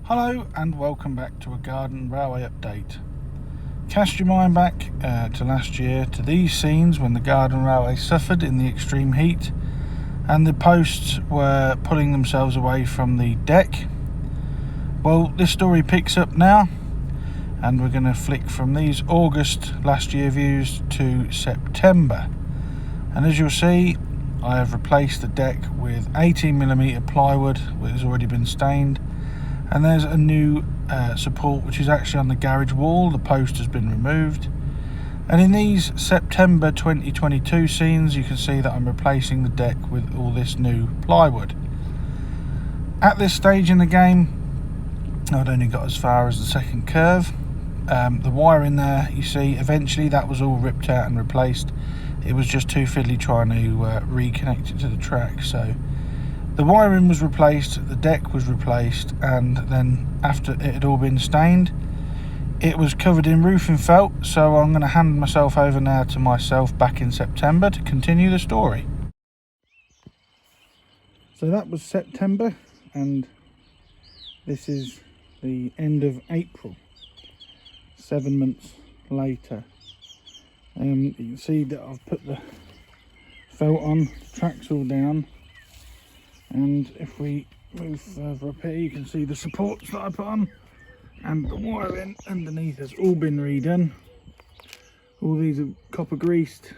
Hello and welcome back to a garden railway update. Cast your mind back to last year, to these scenes when the garden railway suffered in the extreme heat and the posts were pulling themselves away from the deck. Well, this story picks up now and we're going to flick from these August last year views to September. And as you'll see, I have replaced the deck with 18mm plywood which has already been stained. And there's a new support which is actually on the garage wall. The post has been removed. And in these September 2022 scenes, you can see that I'm replacing the deck with all this new plywood. At this stage in the game, I'd only got as far as the second curve. The wire in there, you see, eventually that was all ripped out and replaced. It was just too fiddly trying to reconnect it to the track. So the wiring was replaced, the deck was replaced, and then after it had all been stained, it was covered in roofing felt. So I'm going to hand myself over now to myself back in September to continue the story. So that was September, and this is the end of April, 7 months later. You can see that I've put the felt on, the track's all down. And if we move further up here, you can see the supports that I put on, and the wiring underneath has all been redone. All these are copper greased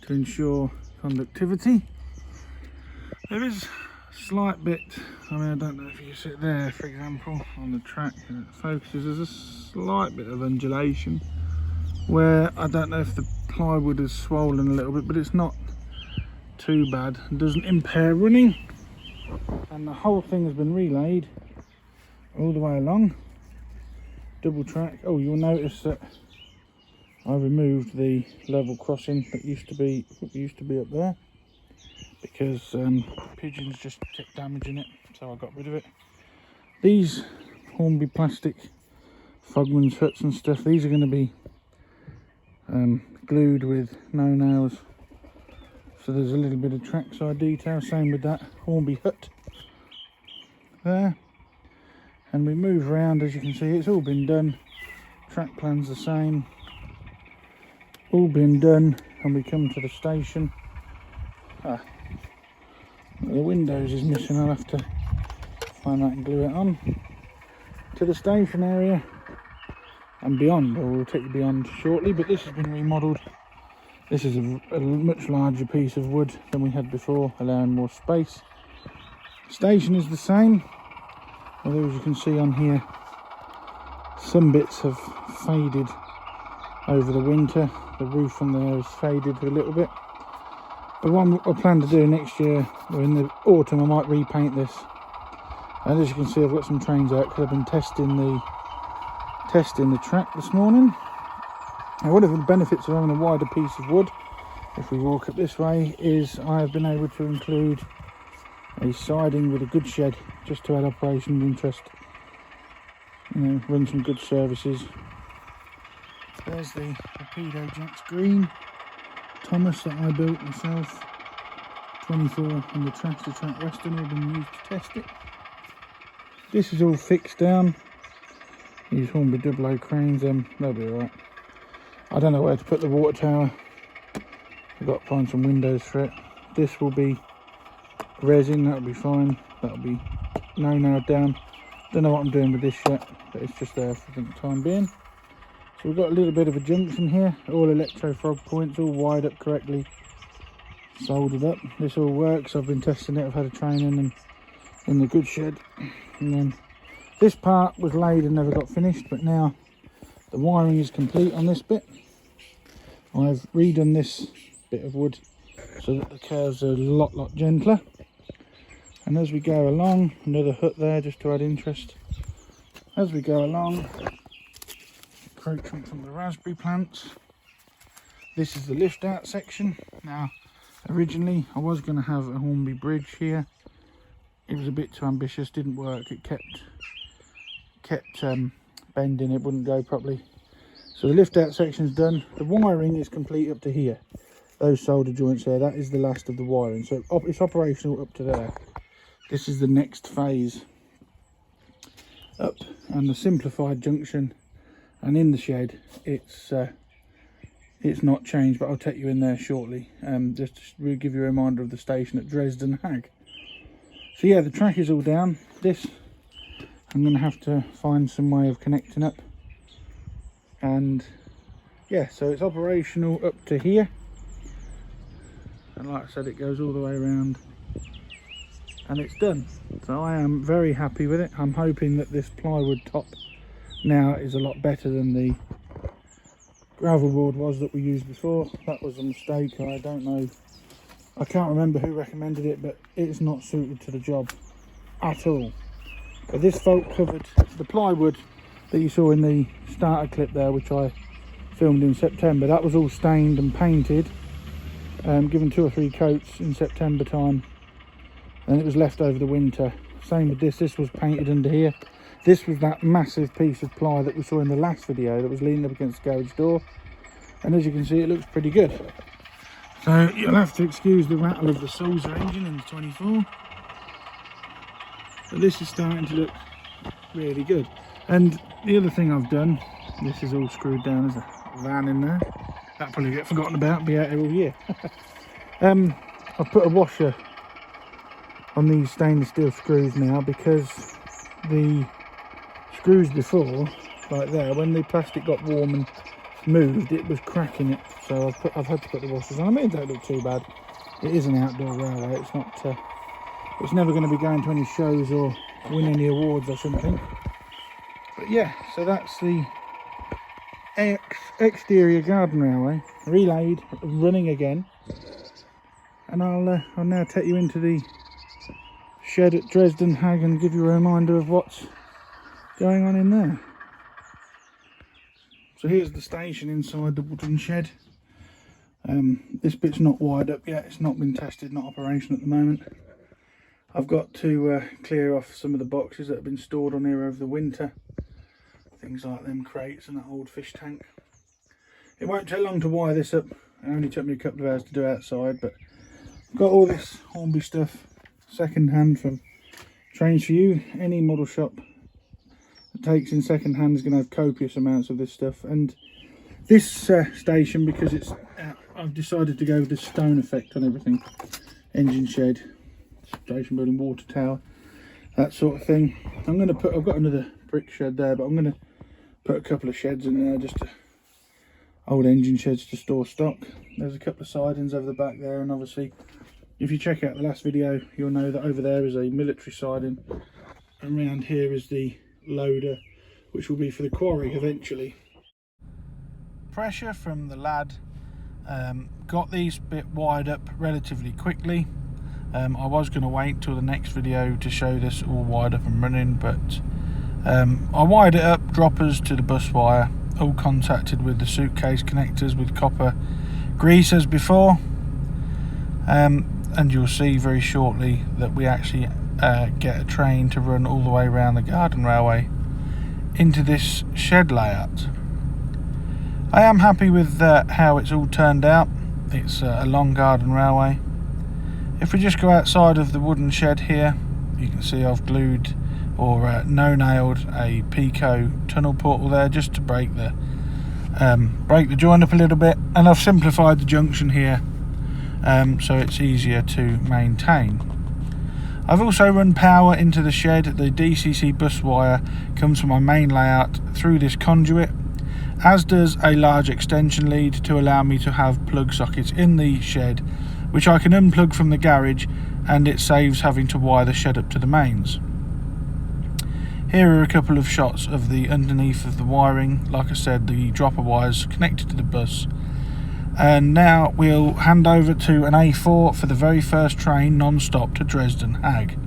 to ensure conductivity. There is a slight bit, I don't know if you can see it there, for example, on the track and it focuses, there's a slight bit of undulation where I don't know if the plywood is swollen a little bit, but it's not too bad. It doesn't impair running, and the whole thing has been relayed all the way along. Double track. Oh, you'll notice that I removed the level crossing that used to be up there because pigeons just kept damaging it, so I got rid of it. These Hornby plastic Fogman's huts and stuff, these are going to be glued with no nails. So there's a little bit of trackside detail, same with that Hornby hut there. And we move around, as you can see, it's all been done. Track plan's the same, all been done. And we come to the station. The windows is missing, I'll have to find that and glue it on. To the station area and beyond, or we'll take you beyond shortly, but this has been remodelled. This is a much larger piece of wood than we had before, allowing more space. Station is the same, although as you can see on here, some bits have faded over the winter. The roof on there has faded a little bit. But what I plan to do next year, or in the autumn, I might repaint this. And as you can see, I've got some trains out because I've been testing the track this morning. Now, one of the benefits of having a wider piece of wood, if we walk up this way, is I have been able to include a siding with a good shed just to add operational interest. Run some good services. There's the Torpedo Jacks Green Thomas that I built myself. 24 on the track Western, all been used to test it. This is all fixed down. These Hornby double O cranes, they'll be alright. I don't know where to put the water tower. I've got to find some windows for it. This will be resin, that'll be fine. That'll be no nailed down. Don't know what I'm doing with this yet, but it's just there for the time being. So we've got a little bit of a junction here, all electro frog points, all wired up correctly, soldered up. This all works. I've been testing it. I've had a training and in the good shed. And then this part was laid and never got finished, but now the wiring is complete on this bit. I've redone this bit of wood so that the curves are a lot gentler. And as we go along, another hut there just to add interest. As we go along, encroachment from the raspberry plants. This is the lift out section. Now, originally I was going to have a Hornby bridge here. It was a bit too ambitious, didn't work. It kept bending, it wouldn't go properly. So the lift out section's done. The wiring is complete up to here. Those solder joints there, that is the last of the wiring. So it's operational up to there. This is the next phase. up, and the simplified junction, and in the shed it's not changed, but I'll take you in there shortly, just to give you a reminder of the station at Dresden Hag. So yeah, the track is all down. This I'm going to have to find some way of connecting up, and yeah, so it's operational up to here, and like I said, it goes all the way around and it's done. So I am very happy with it. I'm hoping that this plywood top now is a lot better than the gravel board was that we used before. That was a mistake. I don't know, I can't remember who recommended it, but it's not suited to the job at all. But this folk covered the plywood that you saw in the starter clip there, which I filmed in September. That was all stained and painted, given 2 or 3 coats in September time, and it was left over the winter. Same with this was painted under here. This was that massive piece of ply that we saw in the last video that was leaning up against the garage door, and as you can see, it looks pretty good. So you'll have to excuse the rattle of the Sulzer engine in the 24, but this is starting to look really good. And the other thing I've done, this is all screwed down as a van in there, that'll probably get forgotten about, be out here all year. I've put a washer on these stainless steel screws now, because the screws before, like there, when the plastic got warm and moved, it was cracking it. So I've had to put the washers on. I mean, it don't look too bad. It is an outdoor railway. It's not. It's never going to be going to any shows or win any awards, I shouldn't think. But yeah, so that's the exterior garden railway, relayed, running again. And I'll now take you into the shed at Dresden Hag and give you a reminder of what's going on in there. So here's the station inside the wooden shed. This bit's not wired up yet, it's not been tested, not operational at the moment. I've got to clear off some of the boxes that have been stored on here over the winter. Things like them crates and that old fish tank. It won't take long to wire this up. It only took me a couple of hours to do outside, but I've got all this Hornby stuff second hand from Trains For You. Any model shop that takes in second hand is going to have copious amounts of this stuff. And this station, because it's I've decided to go with the stone effect on everything. Engine shed, station building, water tower, that sort of thing. I've got another brick shed there, but I'm going to put a couple of sheds in there, just old engine sheds to store stock. There's a couple of sidings over the back there, and obviously if you check out the last video, you'll know that over there is a military siding, and around here is the loader, which will be for the quarry eventually. Pressure from the lad got these bit wired up relatively quickly. I was going to wait till the next video to show this all wired up and running, but I wired it up, droppers to the bus wire, all contacted with the suitcase connectors with copper grease as before, and you'll see very shortly that we actually get a train to run all the way around the garden railway into this shed layout. I am happy with how it's all turned out. It's a long garden railway. If we just go outside of the wooden shed here, you can see I've glued or no-nailed a Pico tunnel portal there, just to break the joint up a little bit, and I've simplified the junction here so it's easier to maintain. I've also run power into the shed. The DCC bus wire comes from my main layout through this conduit, as does a large extension lead to allow me to have plug sockets in the shed, which I can unplug from the garage, and it saves having to wire the shed up to the mains. Here are a couple of shots of the underneath of the wiring. Like I said, the dropper wires connected to the bus. And now we'll hand over to an A4 for the very first train non-stop to Dresden Hag.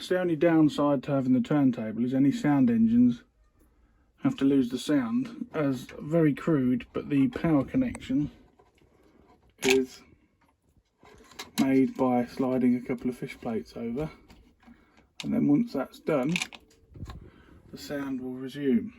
That's the only downside to having the turntable, is any sound engines have to lose the sound, as very crude, but the power connection is made by sliding a couple of fish plates over, and then once that's done, the sound will resume.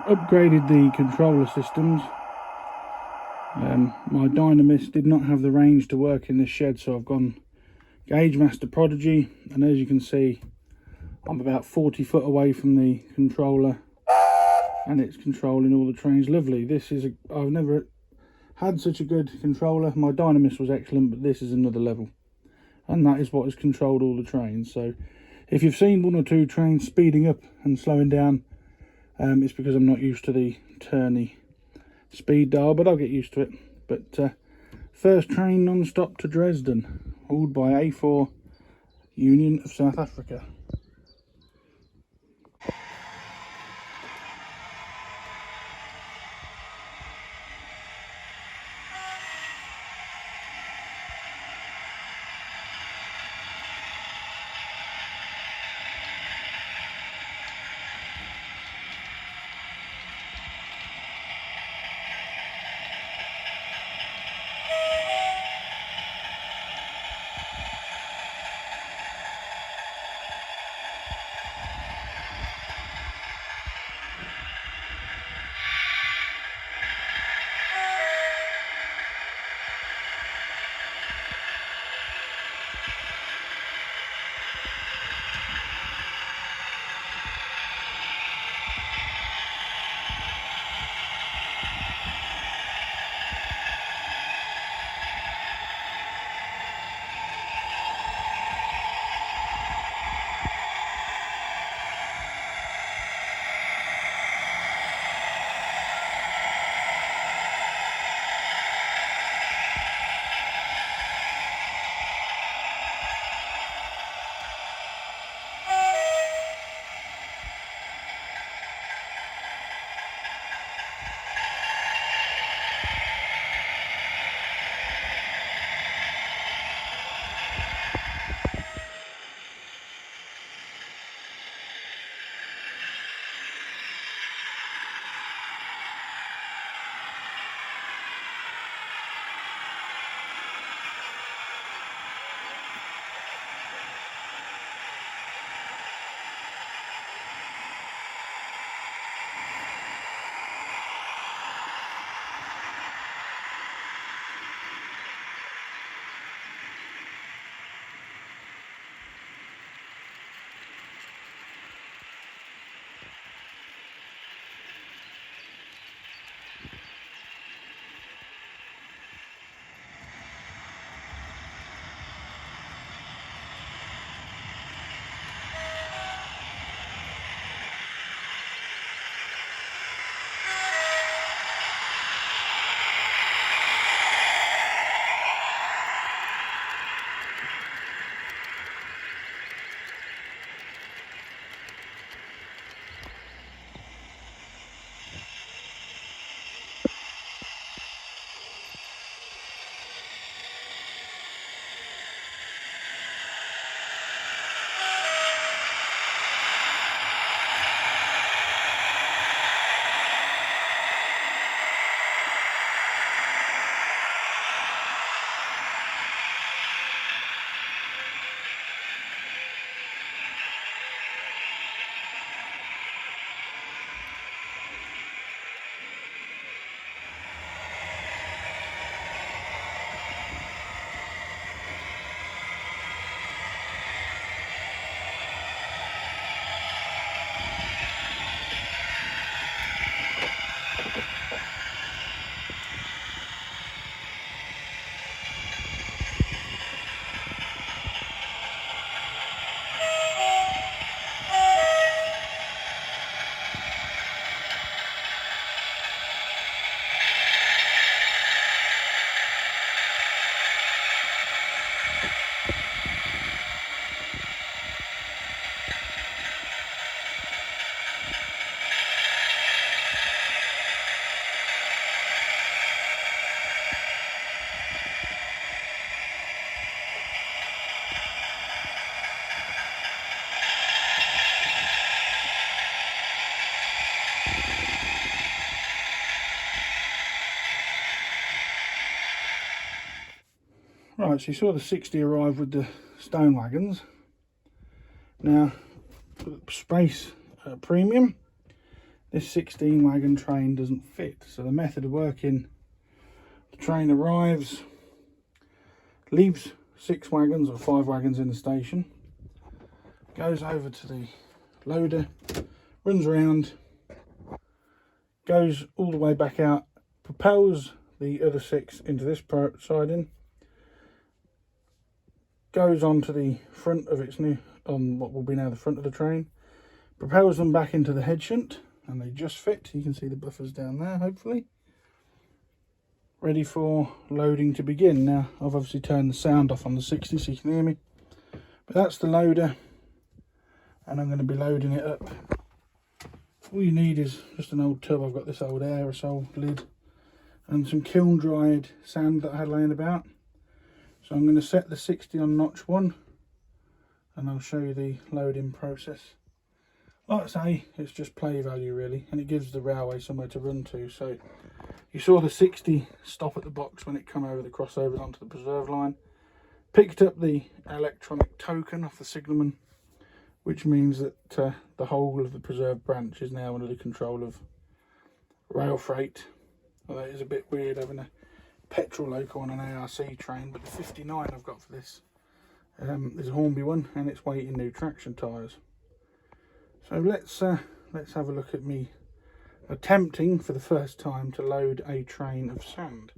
Upgraded the controller systems. My Dynamis did not have the range to work in this shed, so I've gone Gauge Master Prodigy, and as you can see, I'm about 40 foot away from the controller, and it's controlling all the trains lovely. I've never had such a good controller. My Dynamis was excellent, but this is another level, and that is what has controlled all the trains. So if you've seen one or two trains speeding up and slowing down, it's because I'm not used to the turny speed dial, but I'll get used to it. But first train non-stop to Dresden, hauled by A4 Union of South Africa. Right, so you saw the 60 arrive with the stone wagons. Now, for the space premium, this 16 wagon train doesn't fit. So the method of working, the train arrives, leaves 6 wagons or 5 wagons in the station, goes over to the loader, runs around, goes all the way back out, propels the other 6 into this siding, goes onto the front of its new, on what will be now the front of the train, propels them back into the head shunt, and they just fit. You can see the buffers down there, hopefully. Ready for loading to begin. Now, I've obviously turned the sound off on the 60 so you can hear me. But that's the loader, and I'm going to be loading it up. All you need is just an old tub. I've got this old aerosol lid and some kiln dried sand that I had laying about. So I'm going to set the 60 on notch 1, and I'll show you the loading process. Like I say, it's just play value really, and it gives the railway somewhere to run to. So you saw the 60 stop at the box when it come over the crossovers onto the preserve line. Picked up the electronic token off the signalman, which means that the whole of the preserve branch is now under the control of rail freight. Well, that is a bit weird having a petrol loco on an ARC train, but the 59 I've got for this is a Hornby one, and it's waiting new traction tyres. So let's have a look at me attempting for the first time to load a train of sand.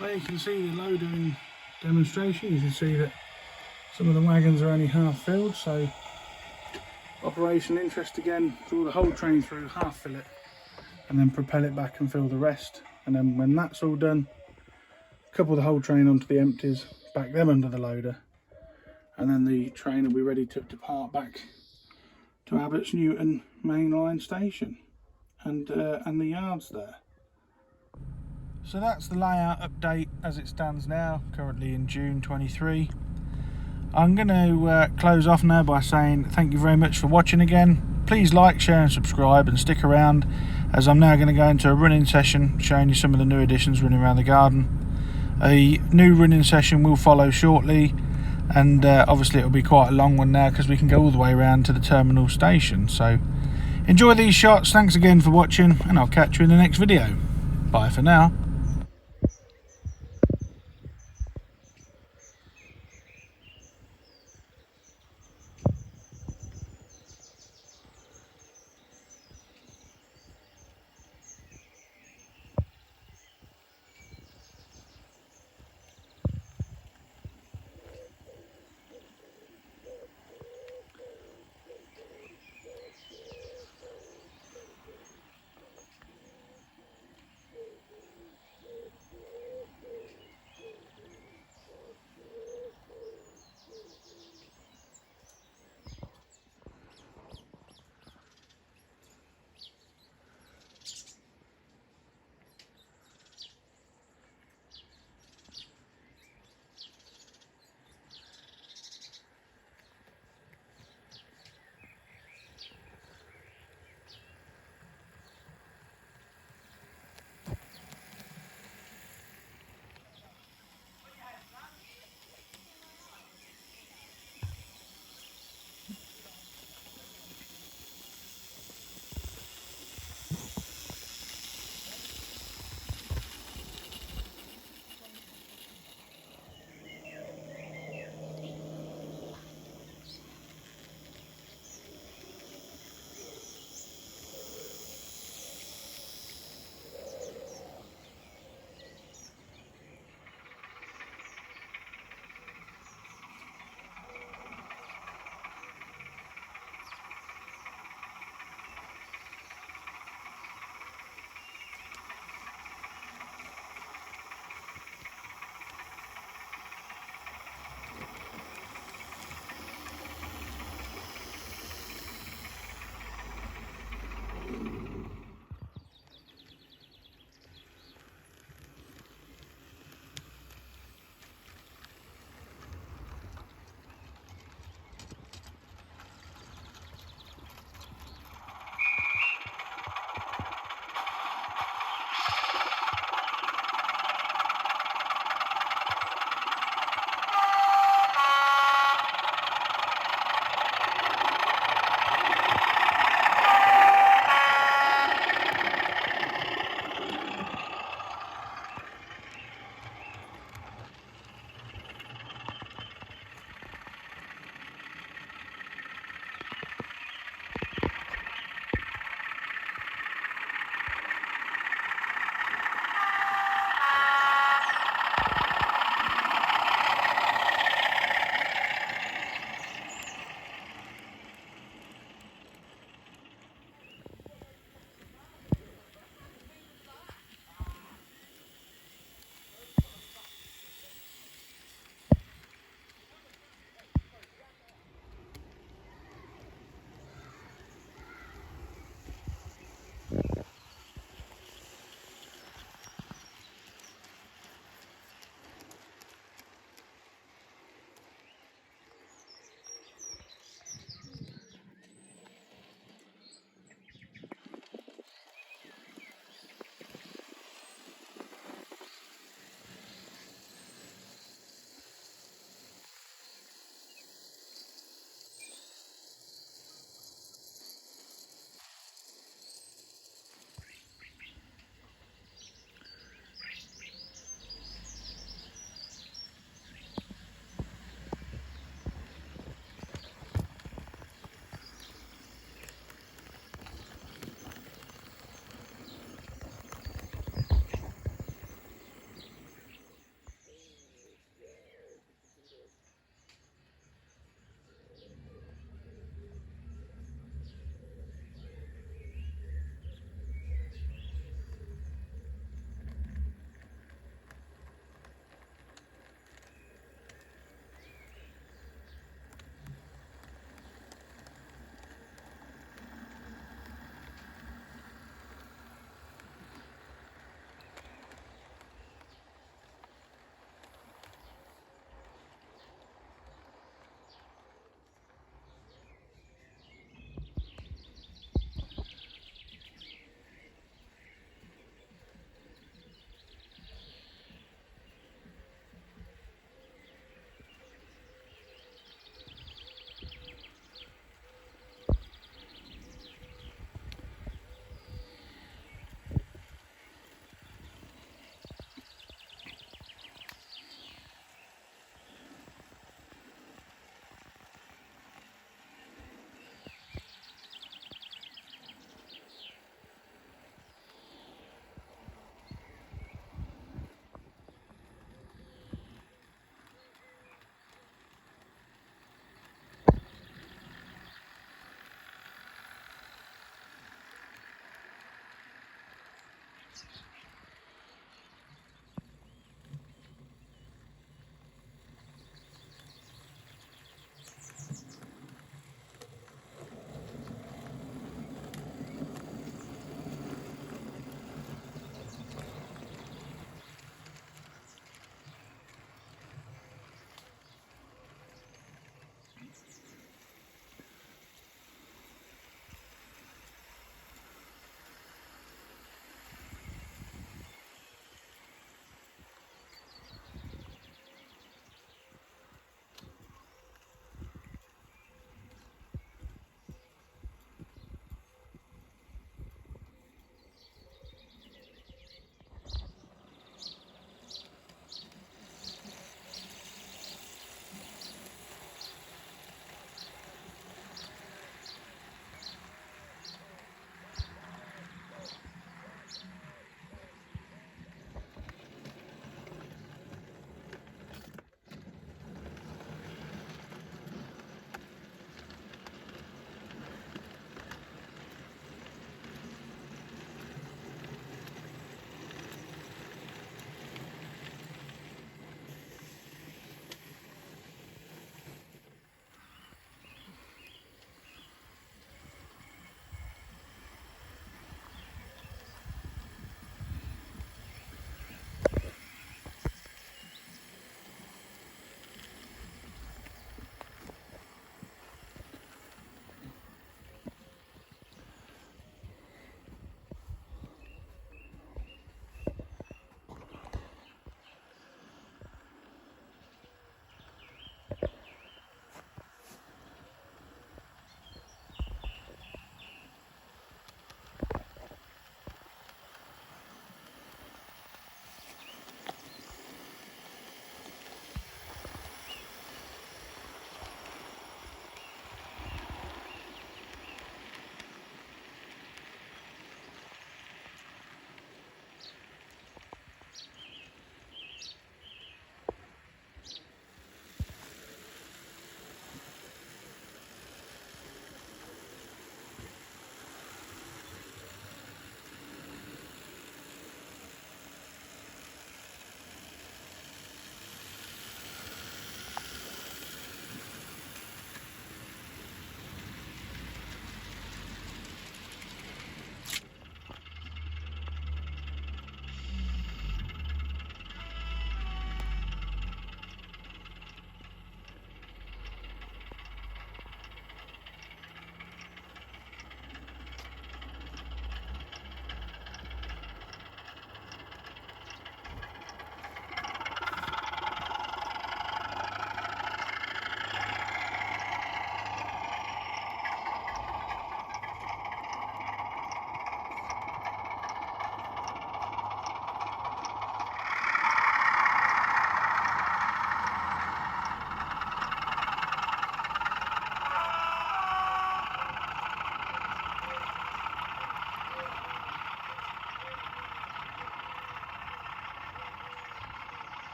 There you can see the loader in demonstration. You can see that some of the wagons are only half filled, so operational interest again, draw the whole train through, half fill it, and then propel it back and fill the rest. And then when that's all done, couple the whole train onto the empties, back them under the loader, and then the train will be ready to depart back to Abbots Newton mainline station and the yards there. So that's the layout update as it stands now, currently in June 23. I'm going to close off now by saying thank you very much for watching again. Please like, share and subscribe, and stick around, as I'm now going to go into a running session showing you some of the new additions running around the garden. A new running session will follow shortly, and obviously it'll be quite a long one now because we can go all the way around to the terminal station. So enjoy these shots, thanks again for watching, and I'll catch you in the next video. Bye for now.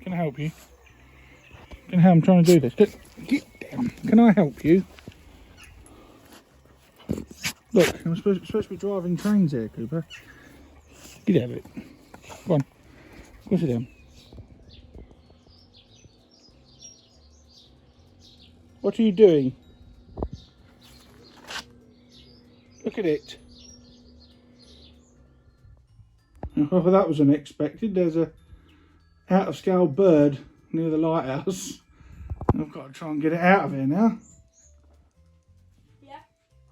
Can I help you? I'm trying to do this. Get down. Can I help you? Look, I'm supposed to be driving trains here, Cooper. Get out of it. Go on. Go sit down. What are you doing? Look at it. Oh, that was unexpected. There's a out of scale bird near the lighthouse. I've got to try and get it out of here now. Yeah.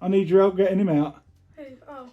I need your help getting him out. Who? Oh.